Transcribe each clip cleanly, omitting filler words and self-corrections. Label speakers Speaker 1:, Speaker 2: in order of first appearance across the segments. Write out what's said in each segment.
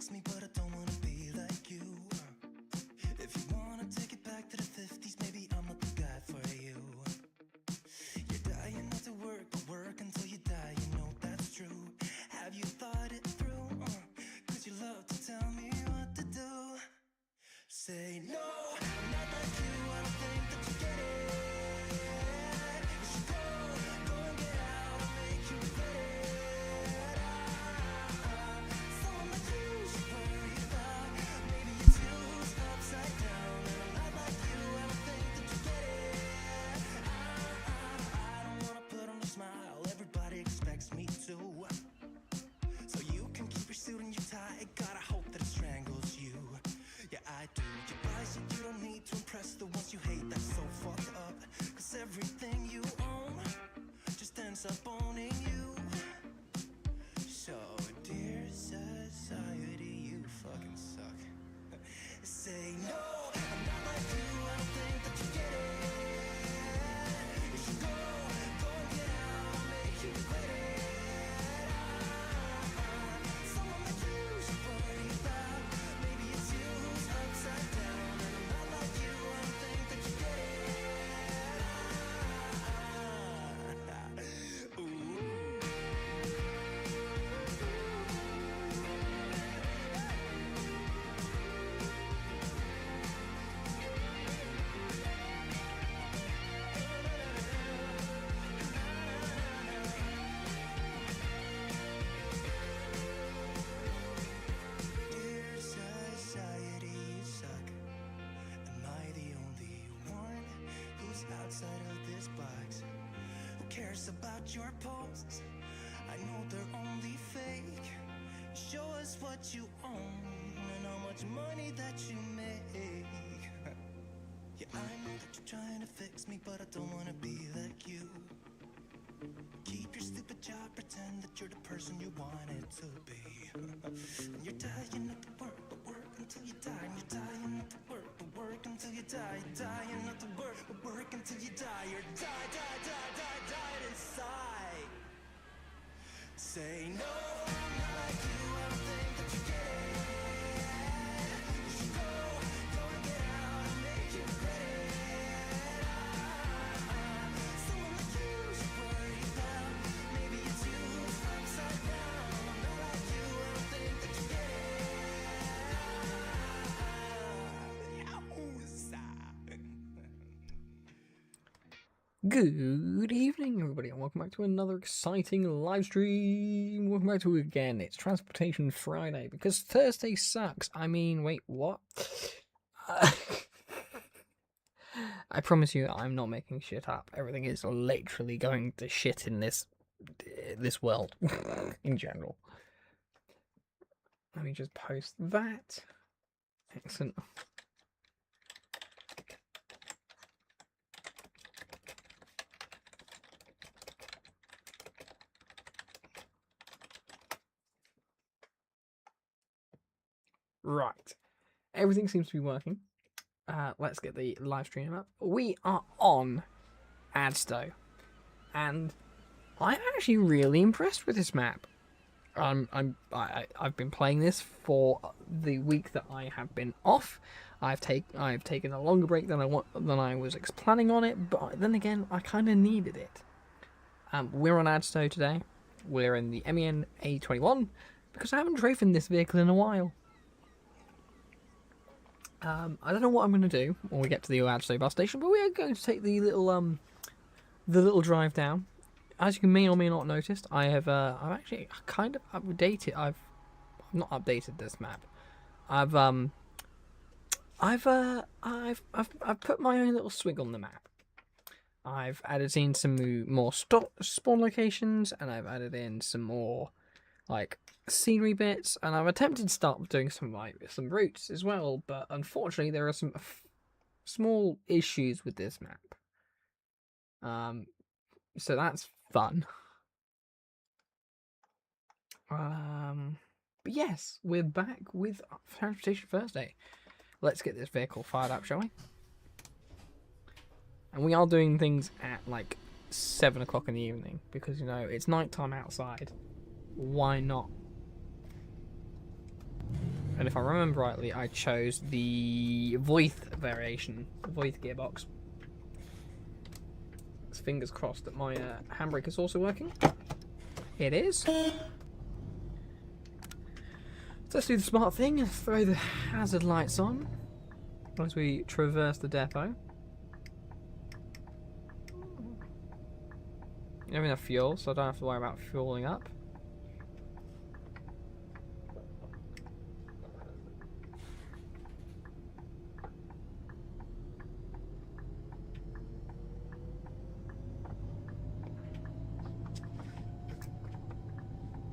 Speaker 1: fix me, but I don't wanna be like you. If you wanna take it back to the 50s, maybe I'm not the guy for you. You're dying not to work, but work until you die, you know that's true. Have you thought it through? Cause you love to tell me what to do. Say no, I'm not like you, I don't think that you get it. You should go and get out, I'll make you regret it. Someone like you should worry about. Maybe it's you who's upside down, and I'm not like you, I don't think that you get it. I don't wanna put on a smile, everybody expects me to. So you can keep your suit and your tie, gotta hope that it strangles you. Yeah, I do. You buy shit you don't need to impress the ones you hate, that's so fucked up. Cause everything you own just ends up owning you. So, dear society, you fucking suck. Say no, I'm not like you, I don't think that you get it. You should go and get out, I'll make you regret it. Someone like you should worry about. Maybe it's you who's upside down, and I'm not like you, I don't think that you get it. Dear society, you suck. Am I the only one who's outside of this box? Who cares about your posts? I know they're only fake. Show us what you own and how much money that you make. Yeah, I know that you're trying to fix me, but I don't wanna be like you. Keep your stupid job, pretend that you're the person you wanted to be. And you're dying not to work, but work until you die. And you're dying not to work, but work until you die. You're dying not to work, but work until you die. You're die inside. Say no, I'm not like you, I don't think that you get it. You should go and get out, I'll make you regret it. Someone like you should worry about. Maybe it's you who's upside down. I'm not like you, I don't think that you get it.
Speaker 2: Good evening, everybody, and welcome back to another exciting live stream. Welcome back to it again. It's Transportation Friday because Thursday sucks. I mean, wait, what? I promise you, I'm not making shit up. Everything is literally going to shit in this world in general. Let me just post that. Excellent. Right, everything seems to be working. Let's get the live stream up. We are on Adsto, and I'm actually really impressed with this map. I've been playing this for the week that I have been off. I've taken a longer break than I was planning on it, but then again, I kind of needed it. We're on Adsto today. We're in the MEN A21 because I haven't driven this vehicle in a while. I don't know what I'm going to do when we get to the Adsto bus station, but we are going to take the little drive down. As you may or may not noticed, I've actually kind of updated. I've not updated this map. I've put my own little swig on the map. I've added in some more spawn locations, and I've added in some more like scenery bits, and I've attempted to start doing some routes as well, but unfortunately there are some small issues with this map. So that's fun. But yes, we're back with Transportation Thursday. Let's get this vehicle fired up, shall we? And we are doing things at like 7 o'clock in the evening because, you know, it's nighttime outside. Why not? And if I remember rightly, I chose the Voith variation, the Voith gearbox. So fingers crossed that my handbrake is also working. It is. So let's do the smart thing and throw the hazard lights on as we traverse the depot. You have enough fuel, so I don't have to worry about fueling up.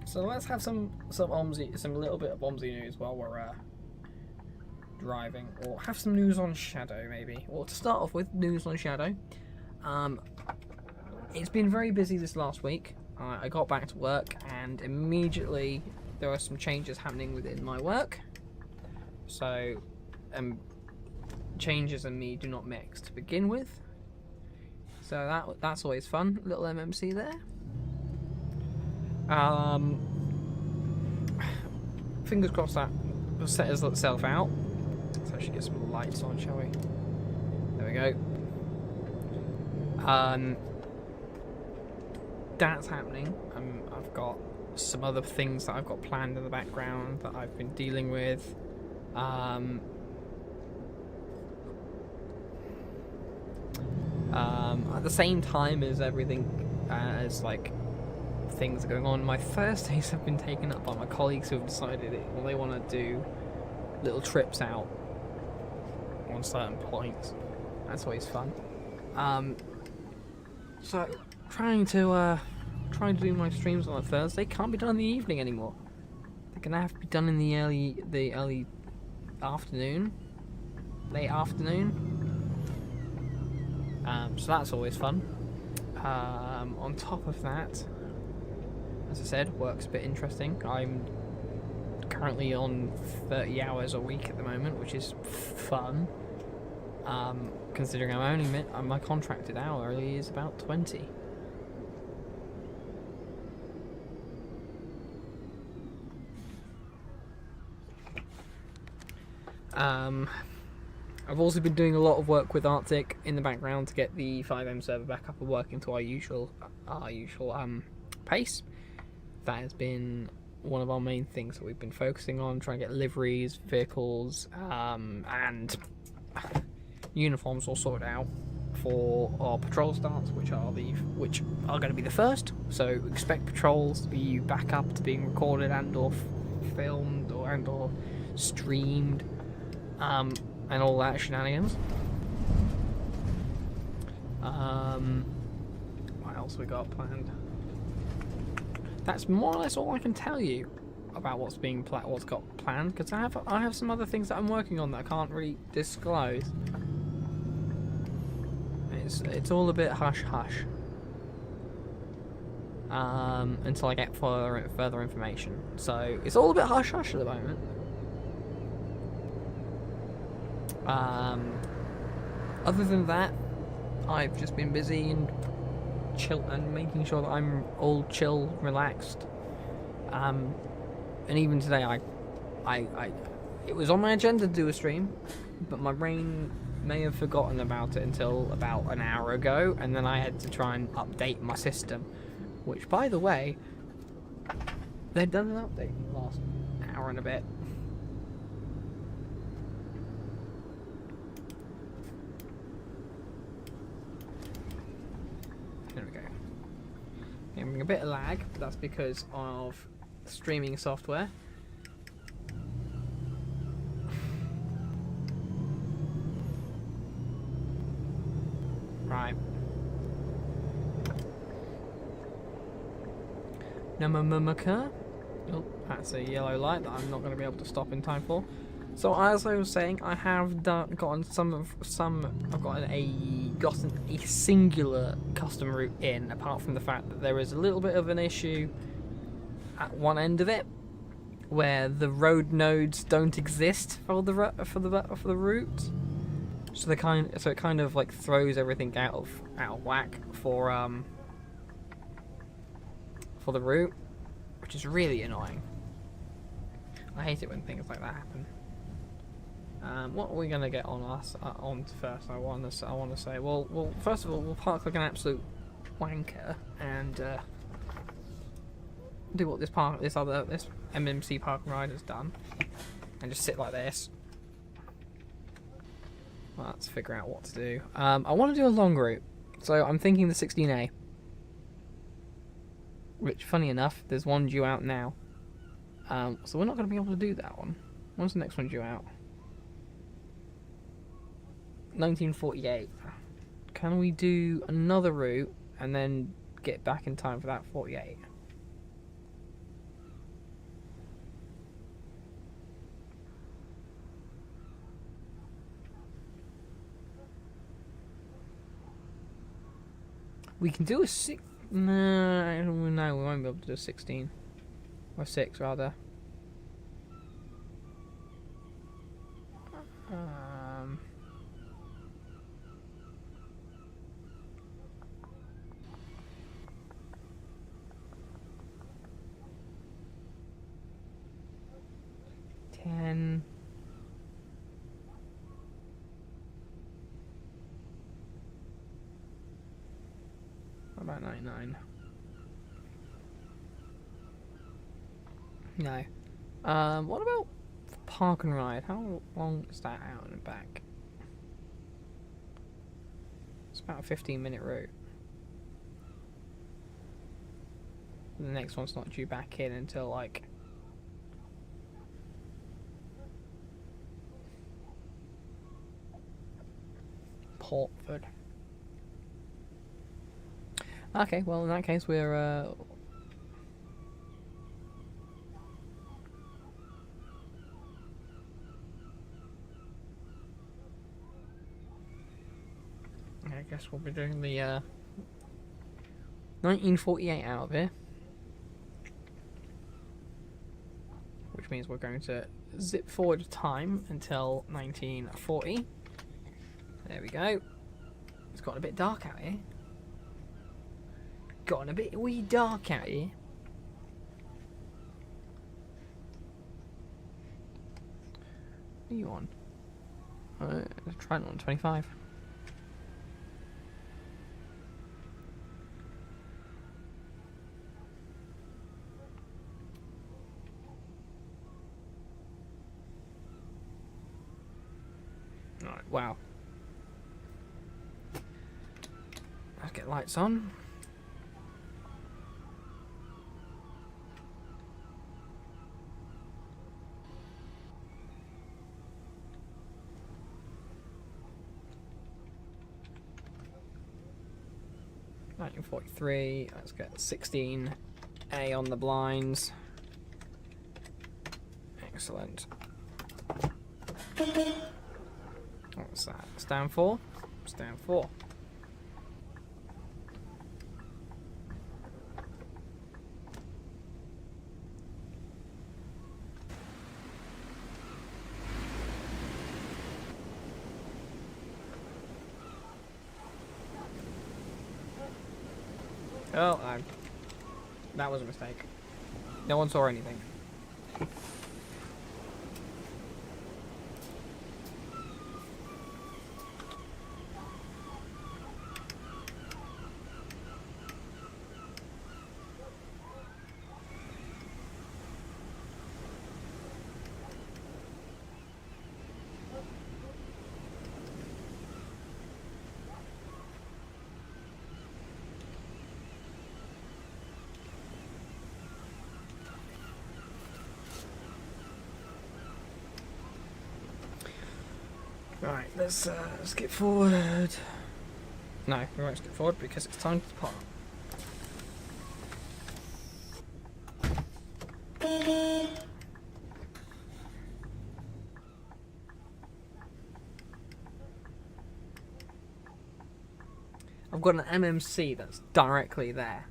Speaker 2: So let's have some OMSI, some little bit of OMSI news while we're driving, or have some news on Shadow maybe. Or to start off with, news on Shadow. It's been very busy this last week. I got back to work and immediately there are some changes happening within my work. So changes and me do not mix to begin with. So that's always fun. Little MMC there. Fingers crossed that settles itself out. Let's actually get some lights on, shall we? There we go. That's happening. I've got some other things that I've got planned in the background that I've been dealing with. At the same time as everything, as like things are going on, my Thursdays have been taken up by my colleagues who have decided they want to do little trips out on certain points. That's always fun. So trying to do my streams on a Thursday can't be done in the evening anymore. They're gonna have to be done in the early afternoon, late afternoon. So that's always fun. On top of that, as I said, work's a bit interesting. I'm currently on 30 hours a week at the moment, which is fun. Considering I'm only my contracted hourly is about 20. I've also been doing a lot of work with Arctic in the background to get the 5M server back up and working to our usual pace. That has been one of our main things that we've been focusing on, trying to get liveries, vehicles, and uniforms all sorted out for our patrol starts, which are going to be the first. So expect patrols to be back up to being recorded and/or filmed or streamed, and all that shenanigans. What else we got planned? That's more or less all I can tell you about what's got planned, because I have some other things that I'm working on that I can't really disclose. It's all a bit hush hush until I get further information. So it's all a bit hush hush at the moment. Other than that, I've just been busy and chill and making sure that I'm all chill, relaxed. And even today, it was on my agenda to do a stream, but my brain may have forgotten about it until about an hour ago, and then I had to try and update my system. Which, by the way, they've done an update in the last hour and a bit. There we go. Having a bit of lag, but that's because of streaming software. Right. Namamamaka. Oh, that's a yellow light that I'm not going to be able to stop in time for. So as I was saying, I have gotten I've gotten a singular custom route in, apart from the fact that there is a little bit of an issue at one end of it, where the road nodes don't exist for the route. So it kind of like throws everything out of whack for the route, which is really annoying. I hate it when things like that happen. What are we gonna get on us on first? I want to say. Well, first of all, we'll park like an absolute wanker and do what this MMC park and ride has done, and just sit like this. Well, let's figure out what to do. I want to do a long route, so I'm thinking the 16A. Which, funny enough, there's one due out now. So we're not going to be able to do that one. When's the next one due out? 1948. Can we do another route and then get back in time for that 48? We can do a 6. No, we won't be able to do a 16. Or 6, rather. Ten. What about 99? No. What about park and ride? How long is that out and back? It's about a 15-minute route. The next one's not due back in until like Portford. Okay, well in that case we're I guess we'll be doing the 1948 out of here. Which means we're going to zip forward time until 1940. There we go. It's gotten a bit dark out here. Gotten a bit wee dark out here. What are you on? Try it on 25. Alright, wow. Let's get lights on. $1943. Let's get 16A on the blinds. Excellent. What's that? Stand 4? Stand 4. Oh, that was a mistake. No one saw anything. Right, let's skip forward. No, we won't skip forward because it's time to depart. I've got an MMC that's directly there.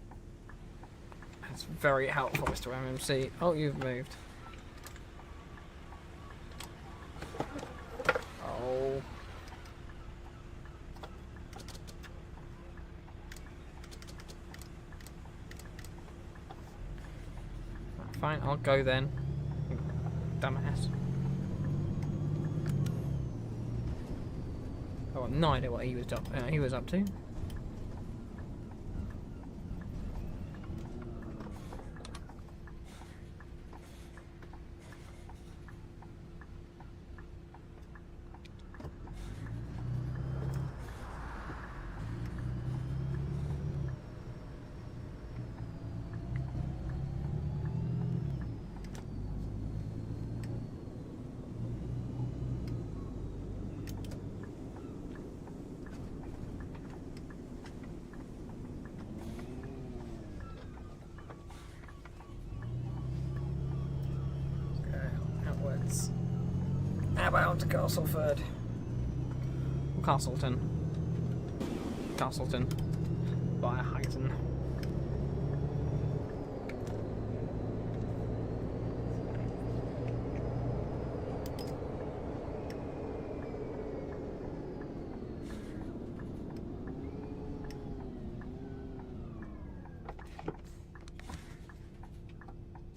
Speaker 2: That's very helpful, Mr. MMC. Oh, you've moved. Oh. Fine, I'll go then. Dumbass. Oh, I've no idea what he was up to. Outwards. About to Castleford. Castleton. Castleton. Via Highton.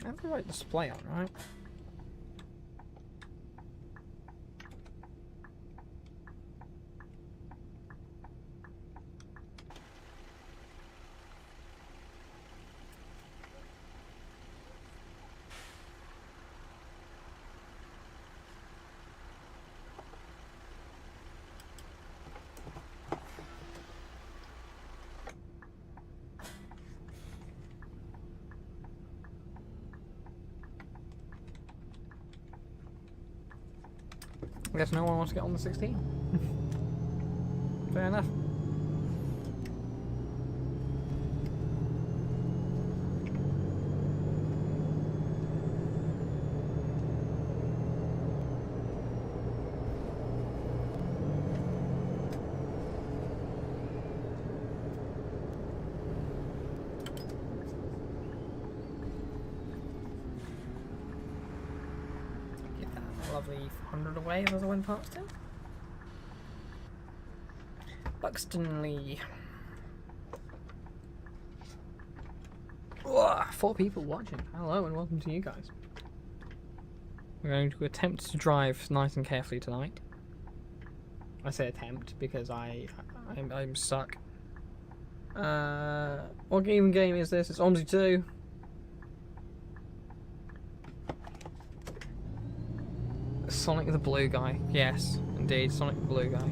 Speaker 2: I have the right display on, right? I guess no one wants to get on the 16. Fair enough. Get that lovely 400 away as I went past him. Buxtonley. Whoa, 4 people watching. Hello and welcome to you guys. We're going to attempt to drive nice and carefully tonight. I say attempt because I'm stuck. What game is this? It's OMSI 2. Sonic the Blue Guy. Yes, indeed, Sonic the Blue Guy.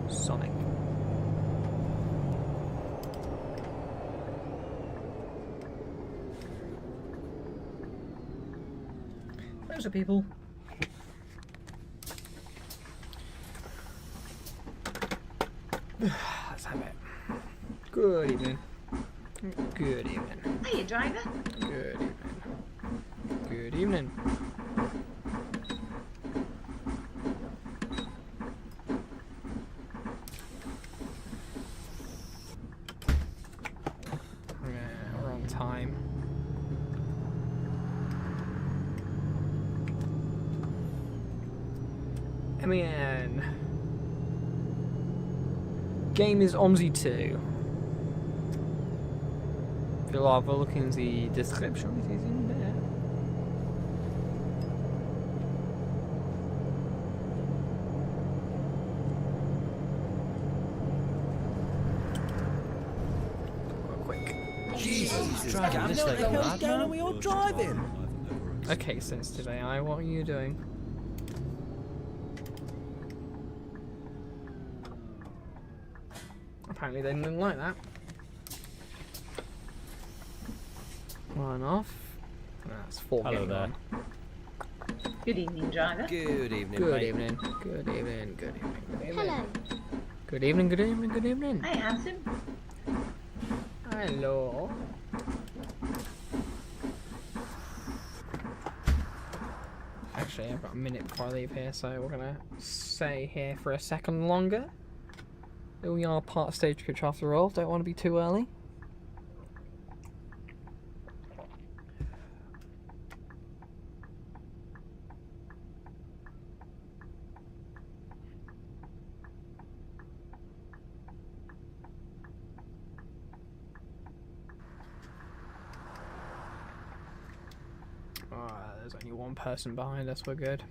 Speaker 2: Sonic. Those are people. Let's have it. Good evening. Good evening.
Speaker 3: Hiya, driver.
Speaker 2: Good evening. Good evening. Yeah, we're on time. MEN. Game is OMSI 2. If you'll have a look in the description, it is in there. Real quick.
Speaker 4: Jesus, driving this like a madman.
Speaker 5: We all driving.
Speaker 2: Okay, sensitive AI, what are you doing? Apparently they didn't like that. One off. That's 4
Speaker 4: Hello
Speaker 2: getting
Speaker 4: there.
Speaker 2: on.
Speaker 3: Good evening, driver.
Speaker 4: Good evening,
Speaker 2: Good
Speaker 4: mate.
Speaker 2: evening. Good evening. Good evening. Good evening.
Speaker 3: Hello.
Speaker 2: Good evening. Good evening. Good evening.
Speaker 3: Hi, handsome.
Speaker 2: Hello. Actually, I've got a minute before I leave here, so we're gonna stay here for a second longer. We are part of Stagecoach after all. Don't want to be too early. there's only one person behind us. We're good.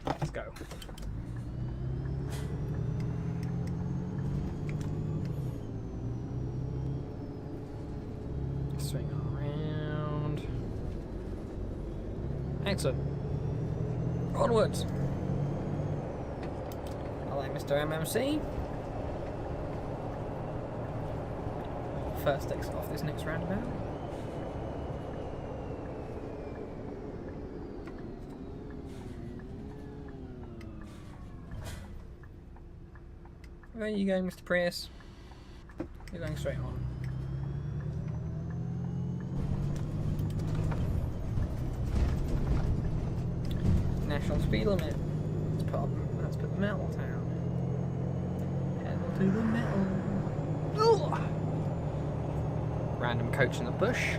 Speaker 2: Let's go. Swing around. Excellent. Onwards. Hello, Mr. MMC. First exit off this next roundabout. Where are you going, Mr. Prius? You're going straight on. National speed limit. Let's put the metal down. Pedal to the metal. Ooh. Random coach in the bush.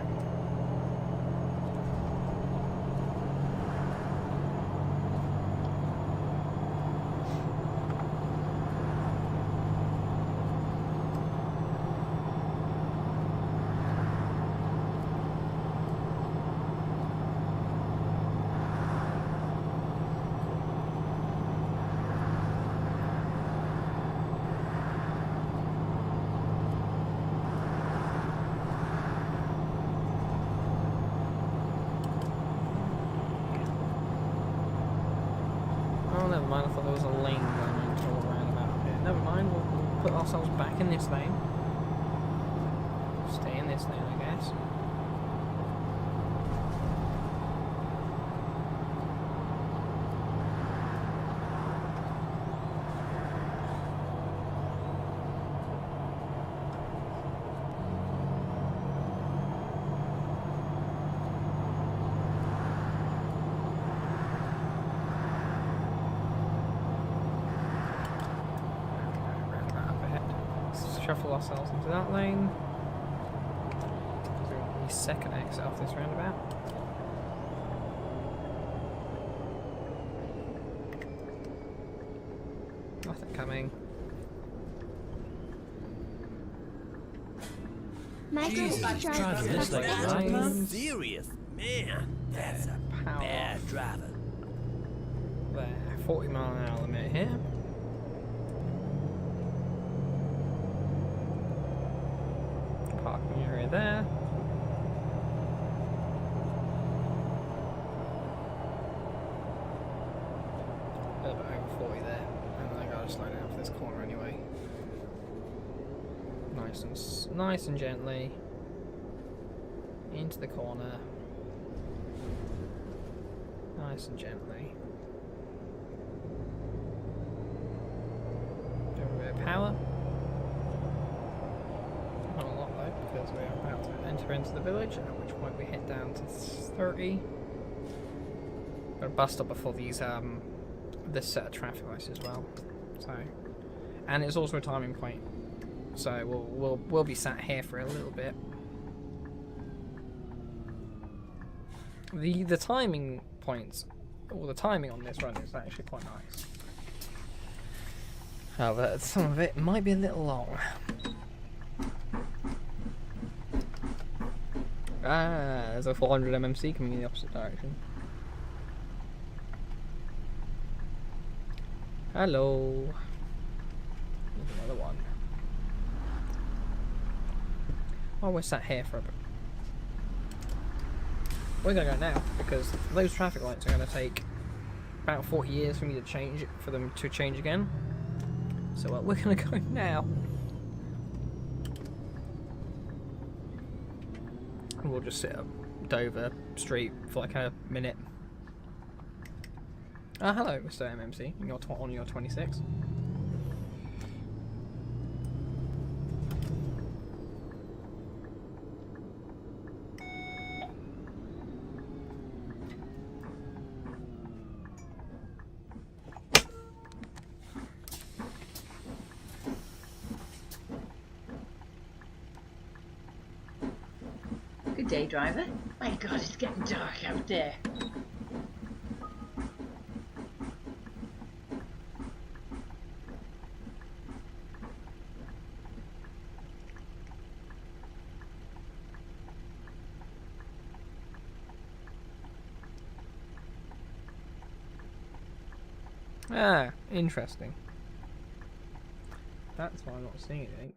Speaker 2: Never mind, I thought there was a lane going into all roundabout here. Never mind, we'll put ourselves back in this lane. Stay in this lane, I guess. Shuffle ourselves into that lane. So we'll be second exit off this roundabout. Nothing coming.
Speaker 4: Jesus, driving this like
Speaker 2: Lines.
Speaker 4: serious. Man, that's a
Speaker 2: Power
Speaker 4: bad driver.
Speaker 2: There, 40 mile an hour limit here. Parking area there. A little bit over 40 there, and then I gotta slow down for this corner anyway. Nice and gently into the corner. Nice and gently. Do a bit of power. Not a lot though, because we are about to enter into the village, at which point we hit down to 30. Got a bus stop before these this set of traffic lights as well. So, and it's also a timing point. So we'll be sat here for a little bit. The timing points, or the timing on this run is actually quite nice. However, some of it might be a little long. Ah, there's a 400 MMC coming in the opposite direction. Hello. There's another one. Well, we're sat here for a bit. We're gonna go now because those traffic lights are gonna take about 40 years for me to change, for them to change again. So we're gonna go now. And we'll just sit up Dover Street for like a minute. Hello, Mr. MMC. You're on your 26.
Speaker 3: Good day, driver. My God, it's getting dark out there.
Speaker 2: Ah, interesting. That's why I'm not seeing anything.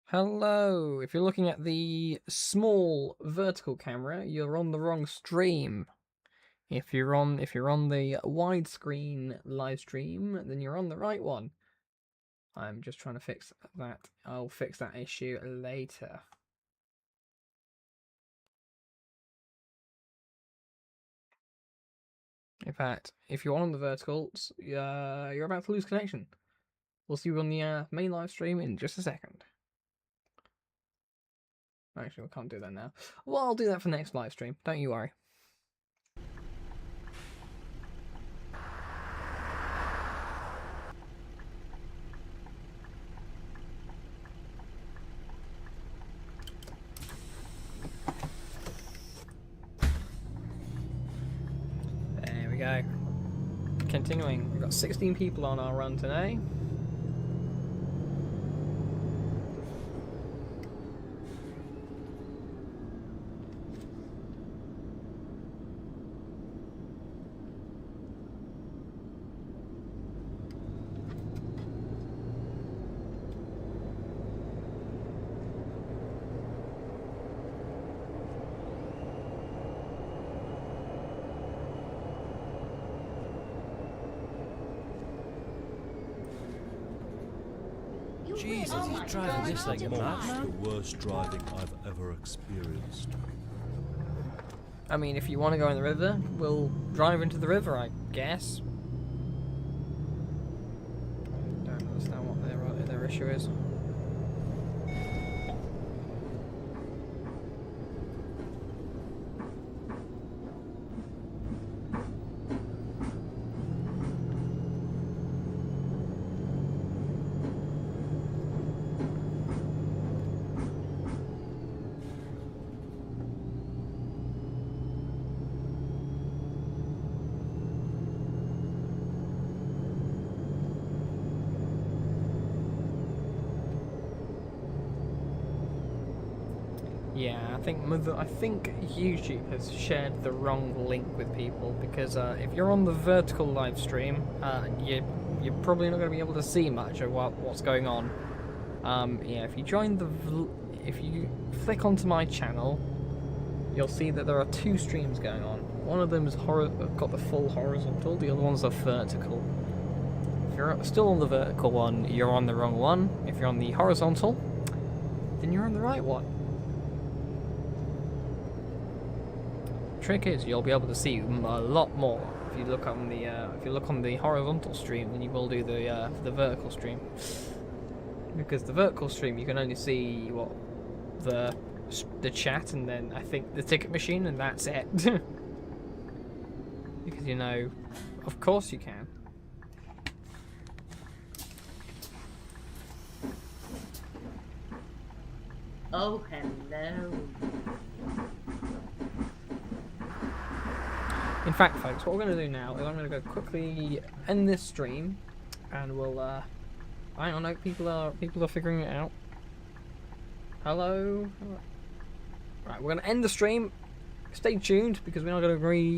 Speaker 2: Hello. If you're looking at the small vertical camera, you're on the wrong stream. If you're on the widescreen live stream, then you're on the right one. I'm just trying to fix that. I'll fix that issue later. In fact, if you're on the verticals, you're about to lose connection. We'll see you on the main live stream in just a second. Actually, we can't do that now. Well, I'll do that for next live stream. Don't you worry. There we go. Continuing, we've got 16 people on our run today.
Speaker 4: Jesus,
Speaker 3: Oh my
Speaker 4: he's driving
Speaker 3: God,
Speaker 4: this like a
Speaker 3: look at
Speaker 5: That's the
Speaker 4: madman.
Speaker 5: worst driving I've ever experienced.
Speaker 2: I mean, if you want to go in the river, we'll drive into the river, I guess. Don't understand what their issue is. Yeah, I think YouTube has shared the wrong link with people because if you're on the vertical live stream, you're probably not going to be able to see much of what's going on. Yeah, if you flick onto my channel, you'll see that there are two streams going on. One of them is got the full horizontal, the other one's a vertical. If you're still on the vertical one, you're on the wrong one. If you're on the horizontal, then you're on the right one. Trick is you'll be able to see a lot more if you look on the horizontal stream than you will do the vertical stream, because the vertical stream you can only see the chat and then I think the ticket machine, and that's it. Because of course you can.
Speaker 3: Oh, hello.
Speaker 2: In fact, folks, what we're going to do now is I'm going to go quickly end this stream, and we'll. I don't know. People are figuring it out. Hello. Right, we're going to end the stream. Stay tuned because we're not going to agree.